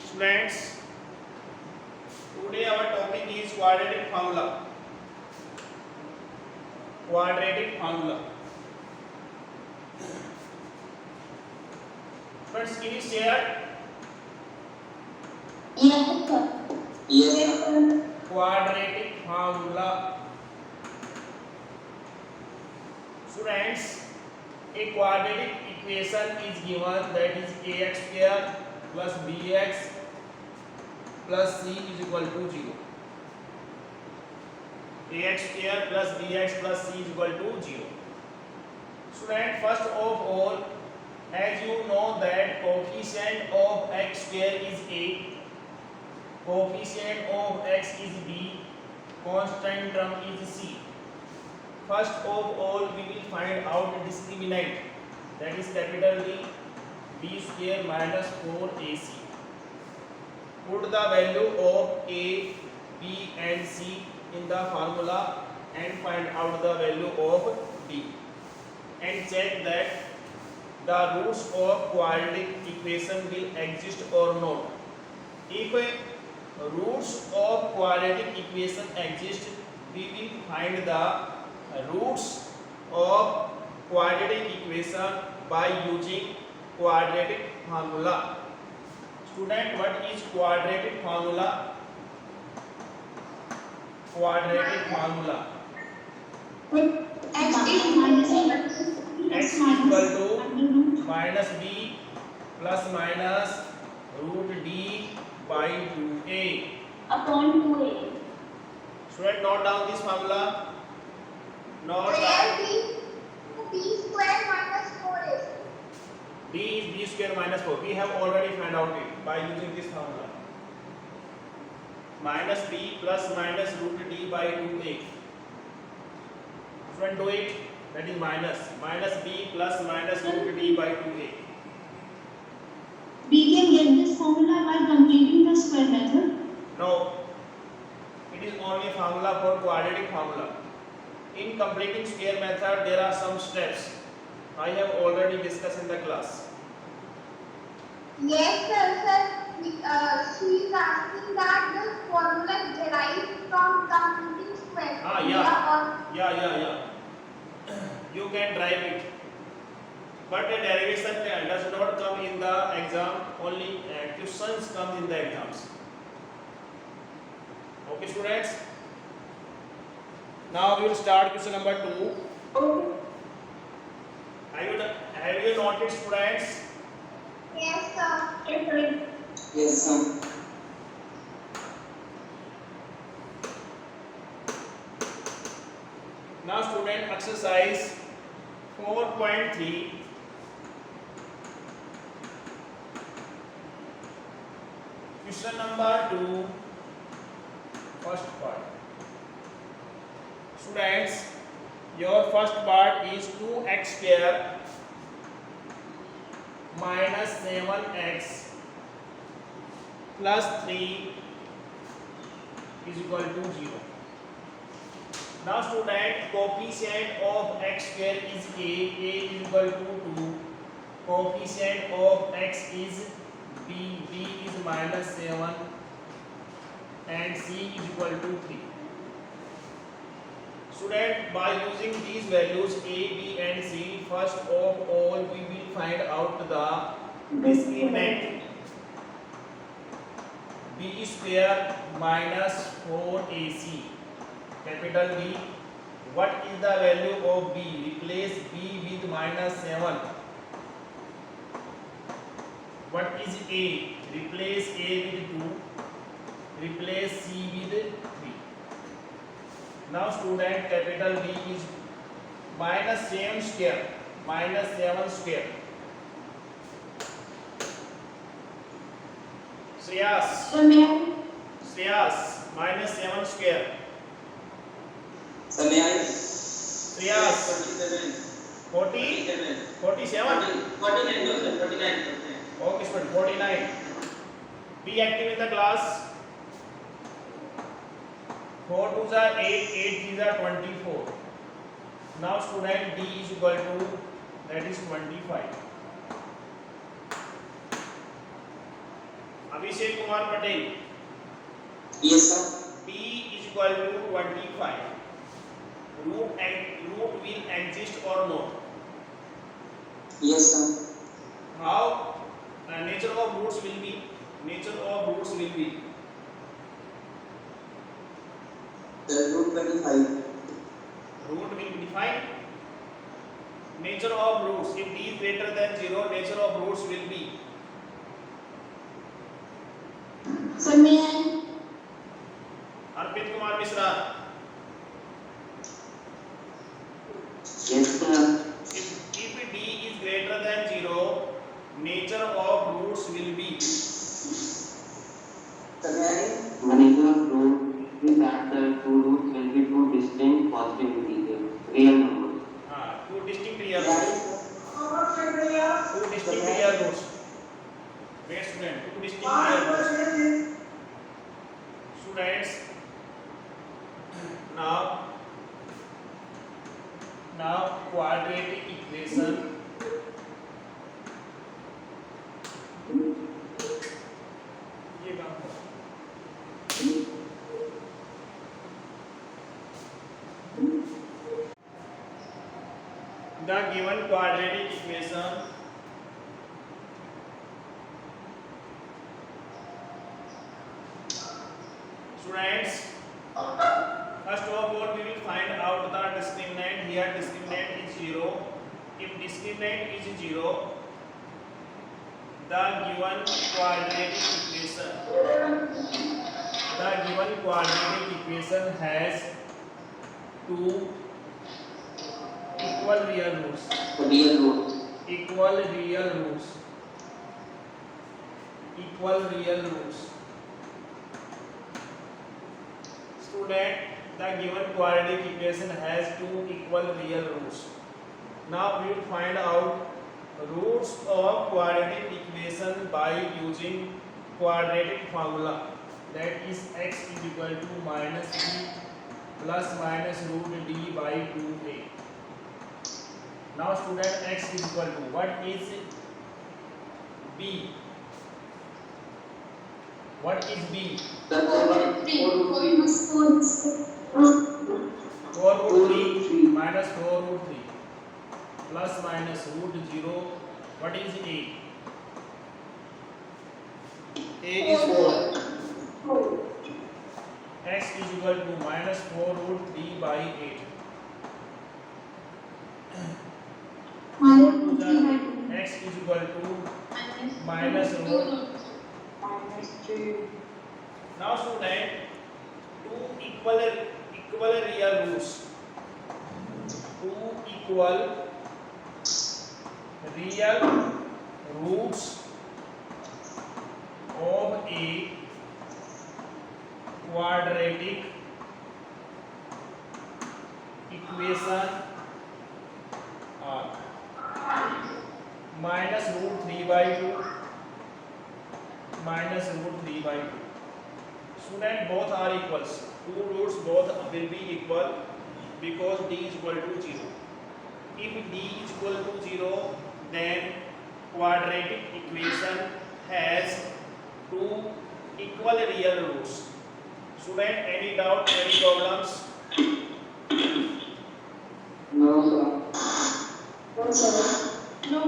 Students, today our topic is quadratic formula. Quadratic formula. Friends, can you share Yes, sir. Yes, sir. quadratic formula? Students, a quadratic equation is given, that is ax square plus bx plus c is equal to 0. ax square plus bx plus c is equal to 0. Student, first of all, as you know that coefficient of x square is a, coefficient of x is b, constant term is c. First of all, we will find out the discriminant, that is capital D, b square minus 4ac. Put the value of a, b and c in the formula and find out the value of d, and check that the roots of quadratic equation will exist or not. If roots of quadratic equation exist, we will find the roots of quadratic equation by using quadratic formula. Student, what is quadratic formula? Quadratic formula. X is minus X is equal to minus b plus minus root d by 2a. upon 2a. Student, note down this formula. Note down. B square minus 4ac. D is b square minus 4. We have already found out it by using this formula. Minus b plus minus root d by 2a. Student, do it. That is minus b plus minus root d by 2a. We can get this formula by completing the square method. No, it is only formula for quadratic formula. In completing square method, there are some steps. I have already discussed in the class. Yes, sir. She is asking that the formula is derived from completing square. Yeah. You can drive it. But the derivation does not come in the exam, only questions come in the exams. Okay, students? Now we will start question number 2. Okay. Have you noted, students? Yes, sir. Yes, sir. Yes, sir. Now student, exercise 4.3. Question number 2, first part. Students, your first part is 2x square minus 7x plus 3 is equal to 0. Now student, coefficient of x square is a is equal to 2, coefficient of x is b is minus 7 and c is equal to 3. Student, by using these values a, b and c, first of all we will find out the discriminant. b square minus 4ac, capital B. What is the value of b? Replace b with minus 7. What is a? Replace a with 2. Replace c with 3. Now student, capital B is minus 7 square. Minus 7 square. Shreyas. So may I? Shreyas. Minus 7 square. Sir, may I? Shreyas. 40? 47? 49, no, sir, 49. Okay, student, 49. Be active in the class. 4 2s are 8, 8 3s are 24. Now student, D is equal to, that is 25. Abhishek Kumar Patel, Yes, sir. p is equal to 25. Root will exist or not? Yes, sir. How nature of roots will be? The root 25. Root will be defined. Nature of roots, if d is greater than 0, nature of roots will be. Sir, may I? Arpit Kumar Mishra, Yes, sir. if d is greater than 0, nature of roots will be. The nature of root is that the two roots will be two distinct positive integers, real numbers. Two distinct real roots. Wait, student, two distinct real roots. Students, now quadratic equation. ये काम करो. The given quadratic equation students, first of all we will find out the discriminant. Here discriminant is 0. If discriminant is 0, the given quadratic equation has two equal real roots. Student, the given quadratic equation has two equal real roots. Now we will find out roots of quadratic equation by using quadratic formula, that is x is equal to minus b plus minus root d by 2a. Now student, x is equal to, what is b? What is b? 4 root 3 minus 4 root 3 plus minus root 0. What is a? A is 4. X is equal to minus 4 root 3 by 8. X is equal to minus root. Now student, two equal real roots. Two equal real roots of a quadratic equation are minus root 3 by 2 minus root 3 by 2. Student, both are equals. Two roots both will be equal because d is equal to 0. If d is equal to 0, then quadratic equation has two equal real roots. Student, any doubt, any problems? No, sir. No.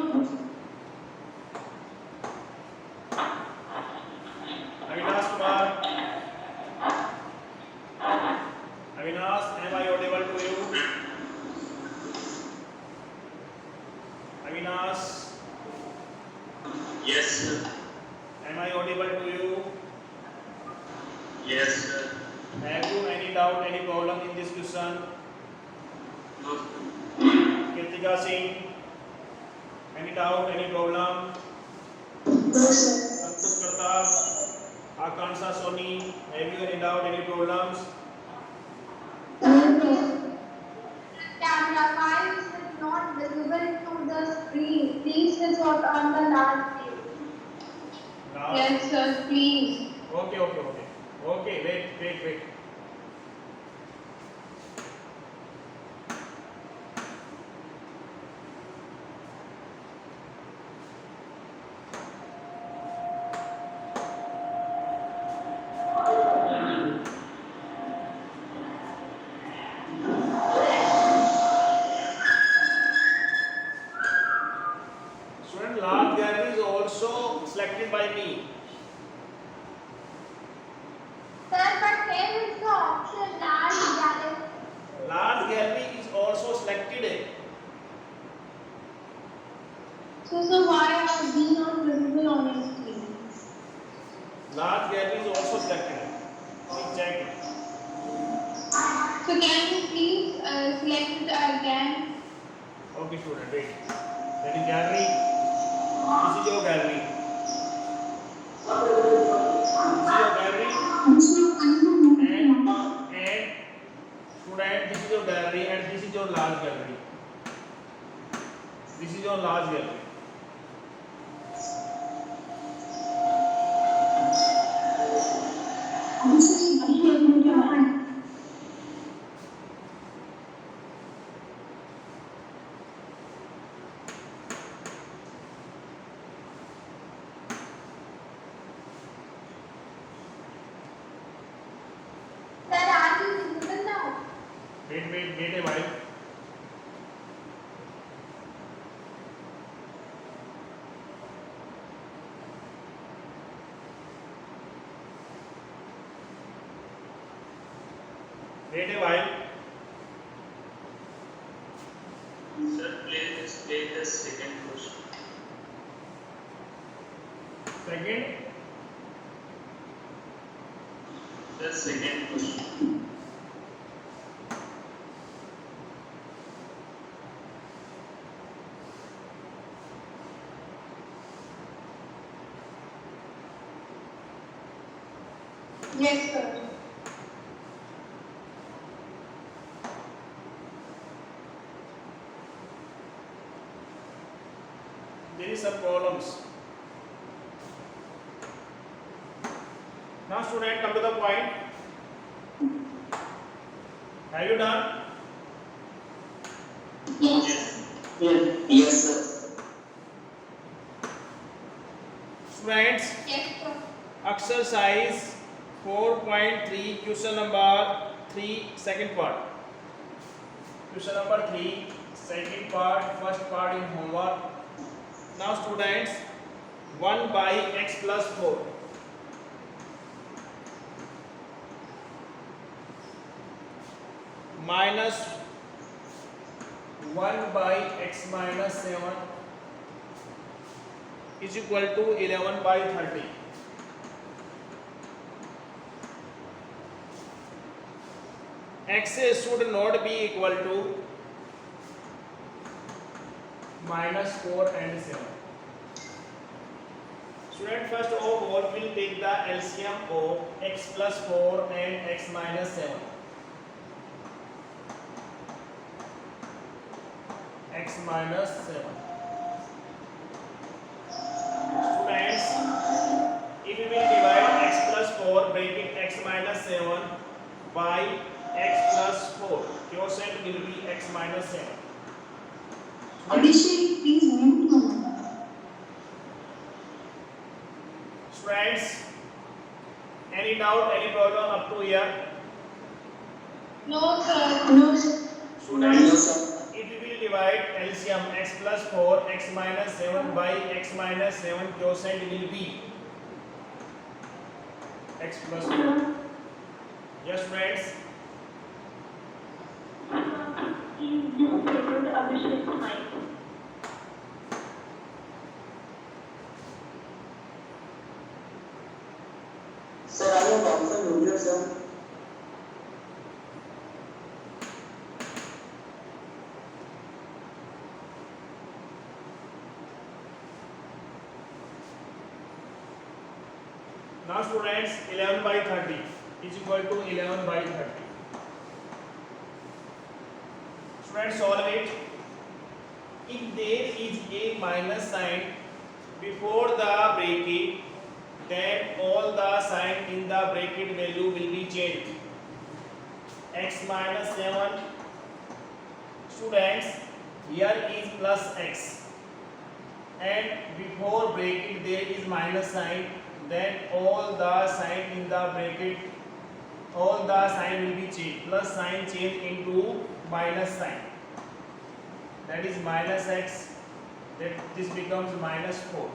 Avinash Kumar. Avinash, am I audible to you? Avinash, Yes, sir. am I audible to you? Yes, sir. Have you any doubt, any problem in this question? No, sir. Kritika Singh, any doubt, any problem? No, sir. Santosh Pratap, Akansha Soni, have you any doubt, any problems? Camera 5 is not visible to the screen. Please resort on the last page. Now, Yes, sir, please. okay, wait. selected by me. Sir, but here is the option large gallery. Large gallery is also selected. So why are these not visible on your screen? Large gallery is also selected. Please check it. So can you please select it again? Okay, student, wait. That is gallery. This is your gallery. This is your gallery. And student, this is your gallery and this is your large gallery. This is your large gallery. Sir, are you visible now? Wait a while. Wait a while. Sir, please take the second question. Second. The second question. Yes, sir. There is some problems. Now student, come to the point. Have you done? Yes. Yes, sir. Students, Yes, sir. exercise 4.3, question number 3, second part. Question number 3, second part, first part in homework. Now students, 1 by x plus 4. Minus 1 by x minus 7 is equal to 11 by 30. X should not be equal to minus 4 and 7. Student, first of all, we will take the LCM of x plus 4 and x minus 7. X minus 7. Students, if we will divide x plus 4 bracket x minus 7 by x plus 4, quotient will be x minus 7. Abhishek, please mute your mic. Students, any doubt, any problem up to here? No, sir. No, sir. Students, if we will divide LCM x plus 4, x minus 7 by x minus 7, quotient will be x plus 4. Yes, friends. Please disable Abhishek's mic. Sir, I have also muted, sir. Now students, 11 by 30 is equal to 11 by 30. Students, solve it. If there is a minus sign before the bracket, then all the sign in the bracket value will be changed. X minus 7. Students, here is plus x, and before bracket there is minus sign, then all the sign in the bracket, all the sign will be changed. Plus sign change into minus sign. That is minus x. That this becomes minus 4.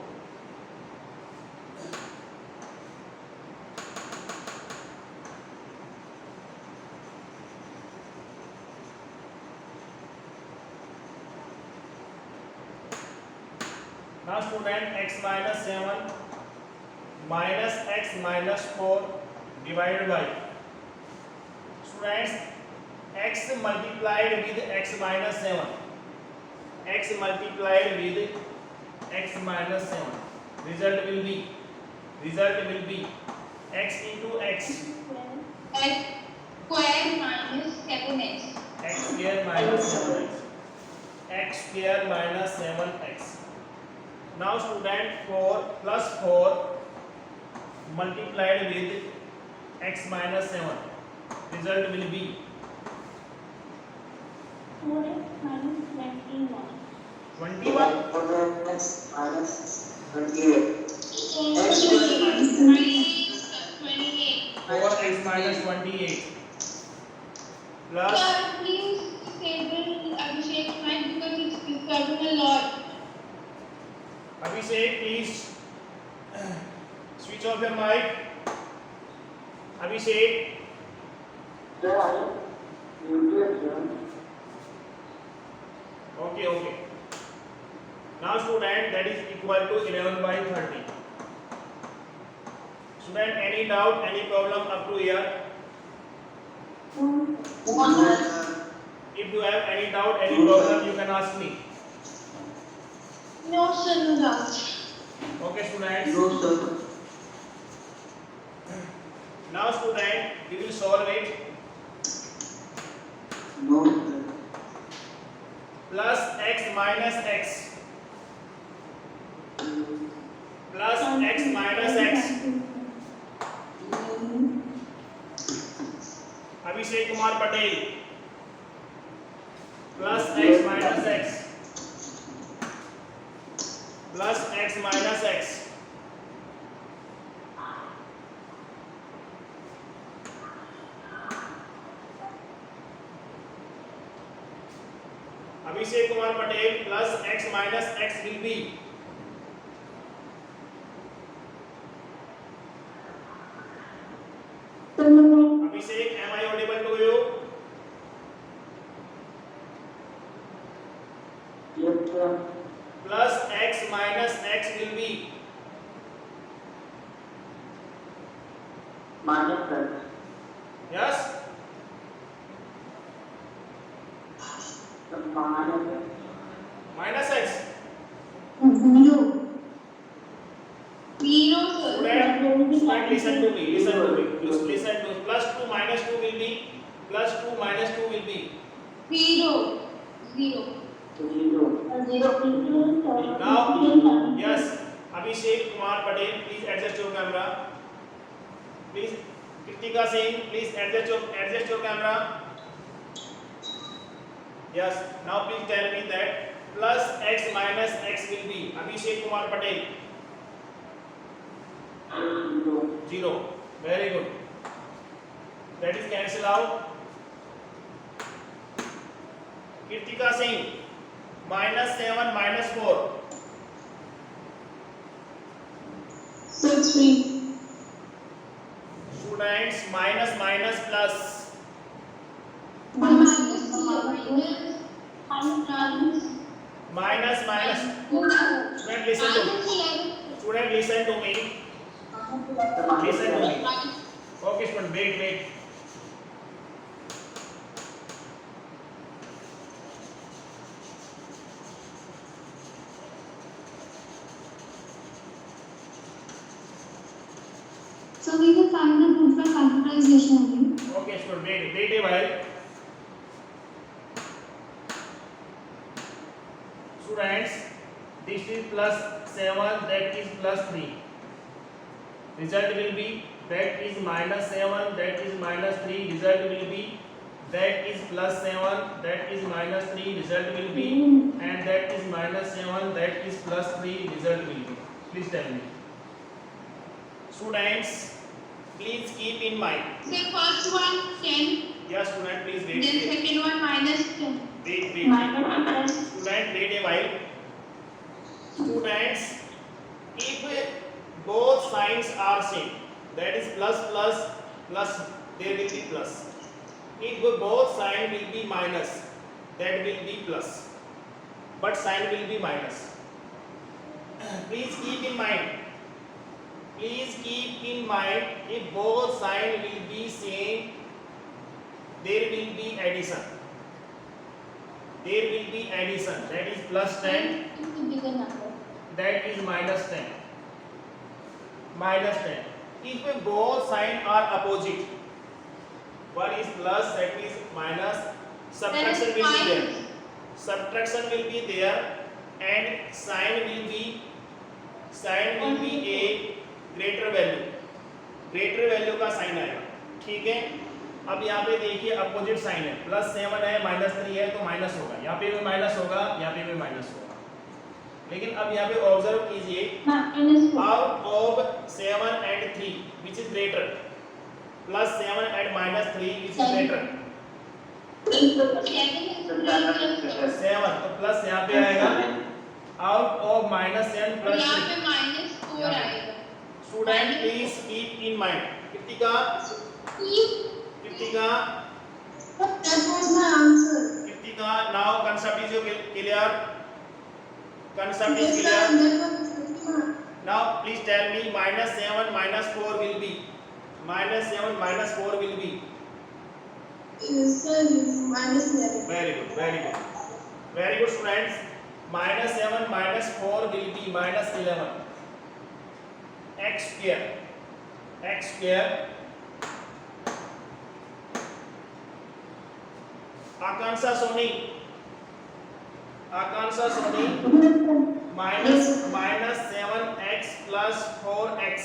Now student, x minus 7 minus x minus 4 divided by, students, x multiplied with x minus 7, x multiplied with x minus 7, result will be x into x square minus 7x. x square minus 7x, x square minus 7x. Now student, 4 plus 4 multiplied with x minus 7, result will be 4x minus 21. 21. X minus 28. X 28. 4x minus 28 plus, Sir, please disable Abhishek's mic because it's disturbing a lot. Abhishek, please switch off your mic. Abhishek, okay. Now student, that is equal to 11 by 30. Student, any doubt, any problem up to here? If you have any doubt, any problem, you can ask me. No, sir, no doubt. Okay students. No, sir. Now student, we will solve it. No, sir. Plus x minus x plus x minus x. Abhishek Kumar Patel plus x minus x plus x minus x. Abhishek Kumar Patel plus x minus x will be Abhishek, am I audible to you? Yes, sir. Plus x minus x will be Minus X. yes. Minus x. Zero. Zero, sir. Student, listen to me. Just listen to plus 2 minus 2 will be Zero. Zero. now. Yes, Abhishek Kumar Patel, please adjust your camera. Please, Kritika Singh, please adjust your camera. Yes, now please tell me that plus x minus x will be Abhishek Kumar Patel. 0. Very good. That is cancel out. Kritika Singh, minus 7 minus 4. 3. Students, minus minus plus. Minus. Minus. Student, listen to me. Student, listen to me. Okay, student, wait. So we will find the root by factorization only. Okay, student, wait a while. Students, this is plus 7, that is plus 3. Result will be that is minus 7, that is minus 3. Result will be that is plus 7, that is minus 3. Result will be and that is minus 7, that is plus 3. Result will be. Please tell me. Students, please keep in mind. Say first one 10, Yes, student, please then wait. second one minus 10. Wait. Minus Student, wait a while. Students, if both signs are same, that is plus, there will be plus. If both sign will be minus, that will be plus. But sign will be minus. please keep in mind, if both sign will be same, there will be addition. That is plus 10, It's a bigger number. that is minus 10. If both sign are opposite, one is plus, second is minus, subtraction will be there, and sign will be a greater value का sign आएगा. ठीक है. अब यहाँ पे देखिए opposite sign है, plus 7 है माइनस 3 है तो माइनस होगा, यहाँ पे भी माइनस होगा, यहाँ पे भी माइनस होगा. लेकिन अब यहाँ पे ऑब्जर्व कीजिए, -4. out of 7 and 3 which is greater, plus 7 and minus 3 which is greater. 7 तो प्लस यहाँ पे आएगा, out of minus 7 plus 3. यहाँ पे -4 आएगा. Student please keep in mind. Kritika That was my answer. now concept is clear. Concept is Yes, clear. sir. That was Now please tell me minus 7 minus 4 will be. Minus 7 minus 4 will be. yes, sir. -11. Very good students. Minus 7 minus 4 will be minus 11. X square. Akansa Soni minus 7x plus 4x.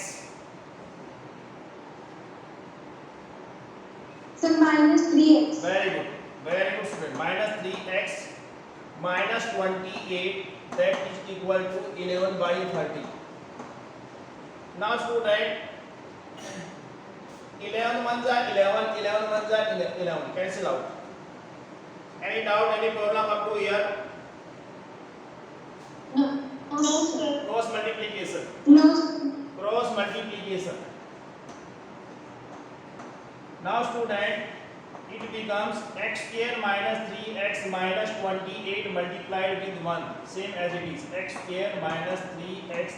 Sir, -3x. Very good student. Minus 3x minus 28, that is equal to 11 by 30. Now student, 11 1 जा 11, cancel out. Any doubt, any problem up to here? No, sir. Cross multiplication. No, sir. Now student, it becomes x square minus 3x minus 28 multiplied with 1, same as it is. X square minus 3x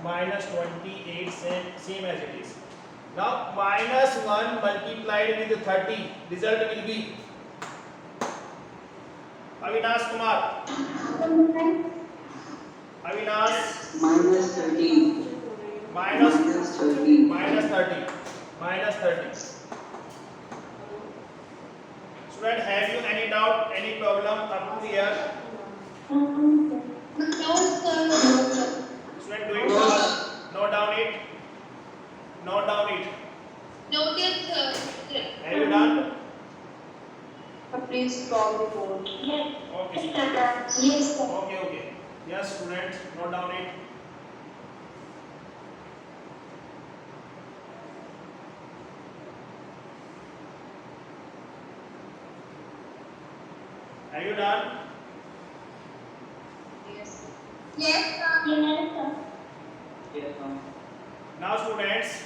minus 28, same as it is. Now minus 1 multiplied with 30, result will be Avinash Kumar. minus 30. minus 30. Student, have you any doubt, any problem up to here? No, sir. Student, do it fast. Note down it. Noted, sir. Have you done? Please call the board. Okay. Yes, sir. Okay. Yes, students, note down it. Have you done? Yes, sir. Yes, ma'am. Now students,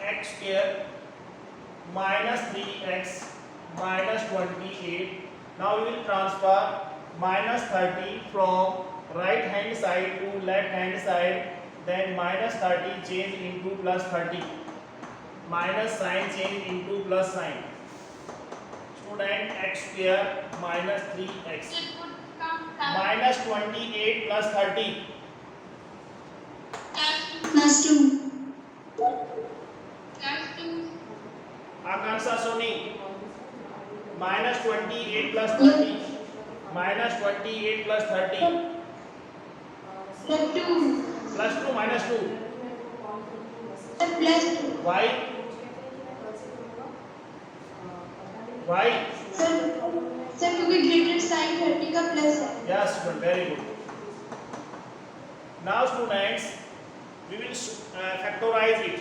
x square minus 3x minus 28. Now we will transfer minus 30 from right hand side to left hand side. Then minus 30 change into plus 30. Minus sign change into plus sign. Student, x square minus 3x It would come down. minus 28 plus 30. +2. Akansa Soni minus 28 plus 30. Minus 28 plus 30. +2. Plus 2 minus 2. +2. Why? Why? Sir, to be greater sign 30 का plus है. Yes, student, very good. Now students, we will factorize it.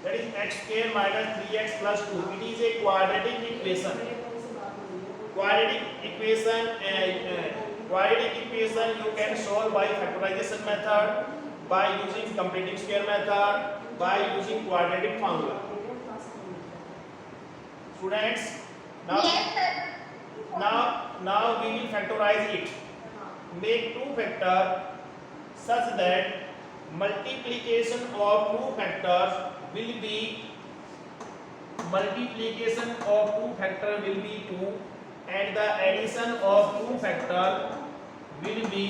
That is x square minus 3x plus 2. It is a quadratic equation. Quadratic equation you can solve by factorization method, by using completing square method, by using quadratic formula. Students, Yes, sir. now we will factorize it. Make two factor such that multiplication of two factors will be 2 and the addition of two factor will be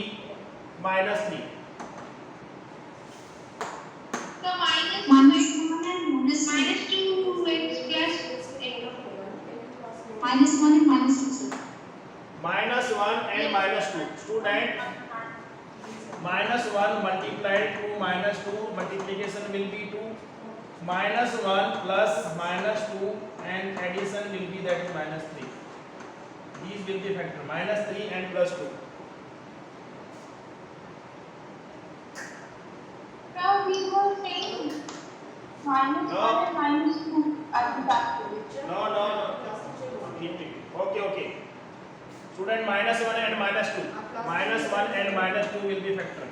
-3. So minus minus 1 and minus 2. minus 2x plus Minus 1 and minus 2, sir. -1 and -2. Student, -1 multiplied to -2, multiplication will be 2. -1 plus -2 and addition will be that is -3. These will be factor -3 and +2. Now we were saying minus No. 1 and minus 2 are the factors. No. ठीक. Okay. Student, -1 and -2. -1 and -2 will be factor.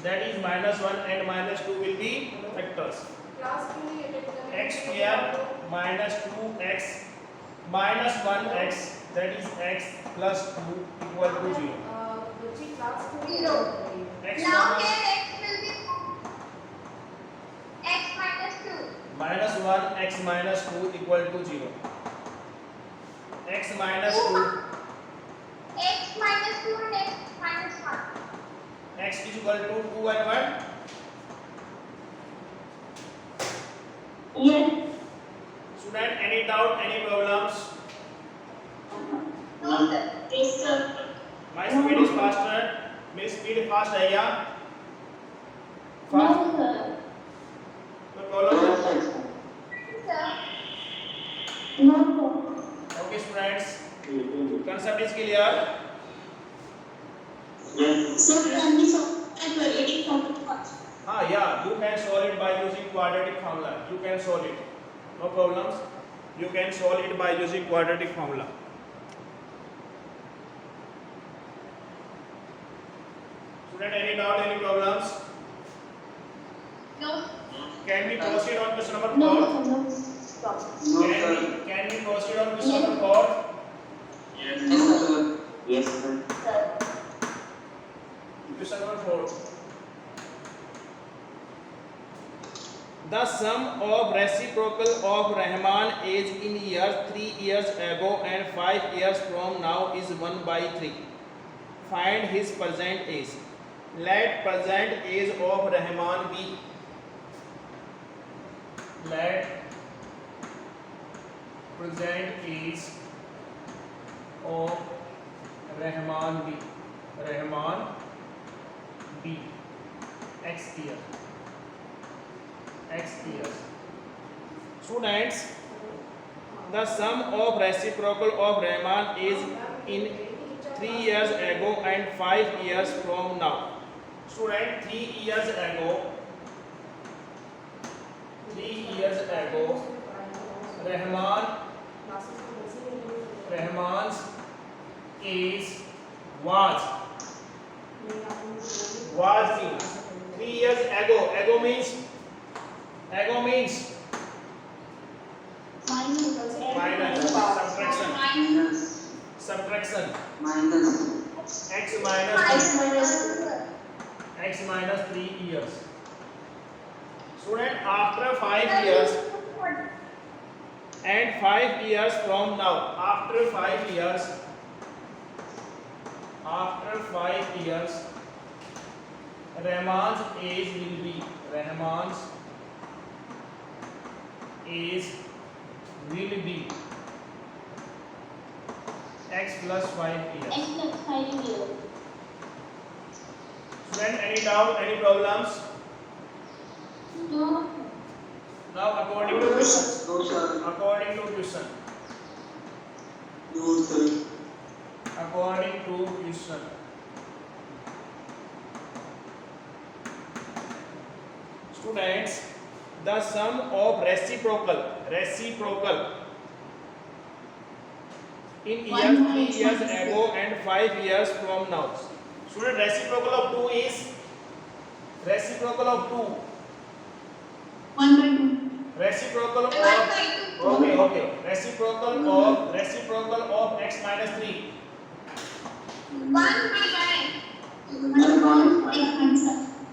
That is -1 and -2 will be factors. X square minus 2x minus 1x, that is x plus 2 equal to 0. 0. X Now minus here x will be x minus 2. minus 1 x minus 2 equal to 0. X minus 2, X minus 2 and x minus 1. x is equal to 2 and 1. Yes. Student, any doubt, any problems? No, sir. Yes, sir. My speed is faster. मेरी speed fast है क्या? No, Fast. sir. No problem. Sir. No, sir. Okay, students. Concept is clear. Sir, can we solve a quadratic problem first? Yeah, you can solve it by using quadratic formula. You can solve it. No problems. You can solve it by using quadratic formula. Student, any doubt, any problems? No. Can we proceed on question number 4? No, sir. No. Stop. Can we proceed on question number 4? Yes. Yes, sir. Sir. Question number 4. The sum of reciprocal of Rahman age in years 3 years ago and 5 years from now is 1/3. Find his present age. Let present age of Rahman be. Let present age of Rahman be. Rahman be x year. X years. Students, the sum of reciprocal of Rahman is in 3 years ago and 5 years from now. Student, 3 years ago, Rahman's age was means 3 years ago. Ago means Minus. subtraction. Minus. X X minus minus 3 years. Student, after 5 years and 5 years from now, after 5 years, Rahman's age will be x plus 5 years. X plus 5 years. Student, any doubt, any problems? No. Now according to question. No, sir. According to question. No, sir. According to question. Students, the sum of reciprocal in years 3 years ago and 5 years from now. Student, reciprocal of 2 is reciprocal of 2. 1/2. Reciprocal of 1/2. okay. Reciprocal of x minus 3. 1/9.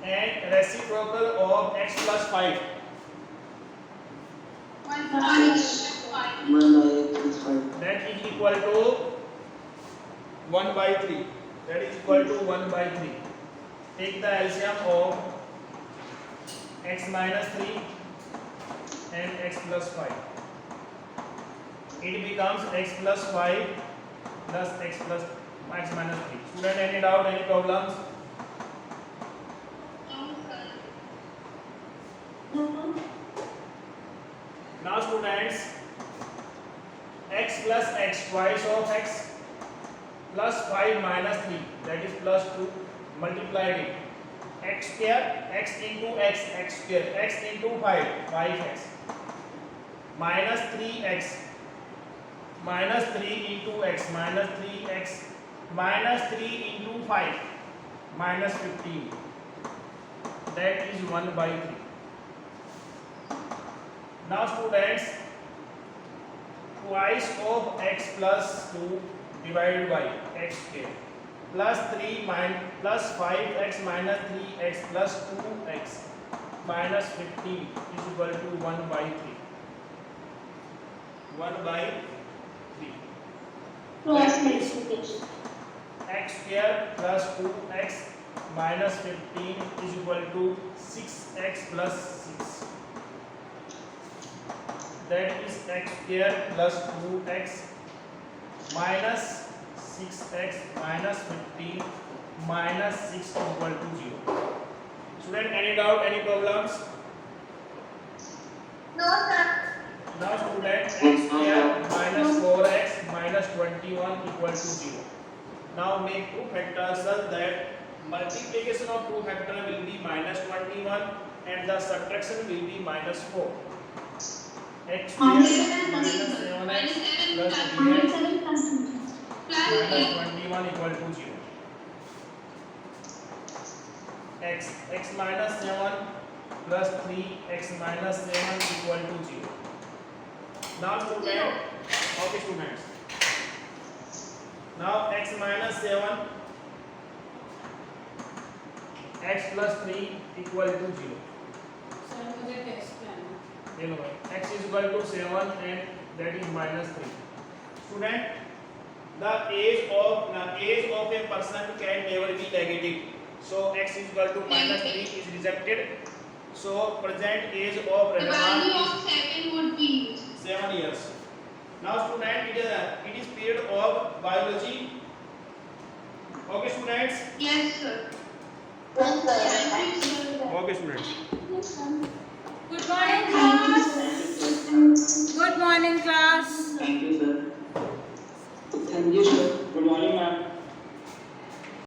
and reciprocal of x plus 5. 1 by x. That is equal to 1 by 3. That is equal to 1 by 3. Take the LCM of x minus 3 and x plus 5. It becomes x plus 5 plus x minus 3. Student, any doubt, any problems? Now students, x plus x, twice of x, plus 5 minus 3, that is plus 2, multiplied it. X square, x into x, x square, x into 5, 5x, minus 3x, minus 3 into x, minus 3x, minus 3 into 5, minus 15. That is 1 by 3. Now students, twice of x plus 2 divided by x square, plus 3 plus 5x minus 3x plus 2x minus 15 is equal to 1 by 3. 1 by 3. Cross multiplication. X square plus 2x minus 15 is equal to 6x plus 6. That is x square plus 2x minus 6x minus 15 minus 6 equal to 0. Student, any doubt, any problems? No, sir. Now student, x square minus 4x minus 21 equal to 0. Now make two factors such that multiplication of two factors will be minus 21 and the subtraction will be minus 4. X square minus 7x plus 3x 7 plus 2. minus 21 equal to 0. X minus 7 plus 3x minus 7 equal to 0. Now student, okay students. Now x minus 7, x plus 3 equal to 0. Sir मुझे test करना ये लो भाई, x is equal to 7 and that is minus 3. Student, the age of a person can never be negative. So x is equal to minus 3 is rejected. So present age of The Rahman value is of 7 would be 7 years. Now student, it is period of biology. Okay students? yes, sir. Okay students. Good morning class good morning class Thank you, sir. Thank you, sir.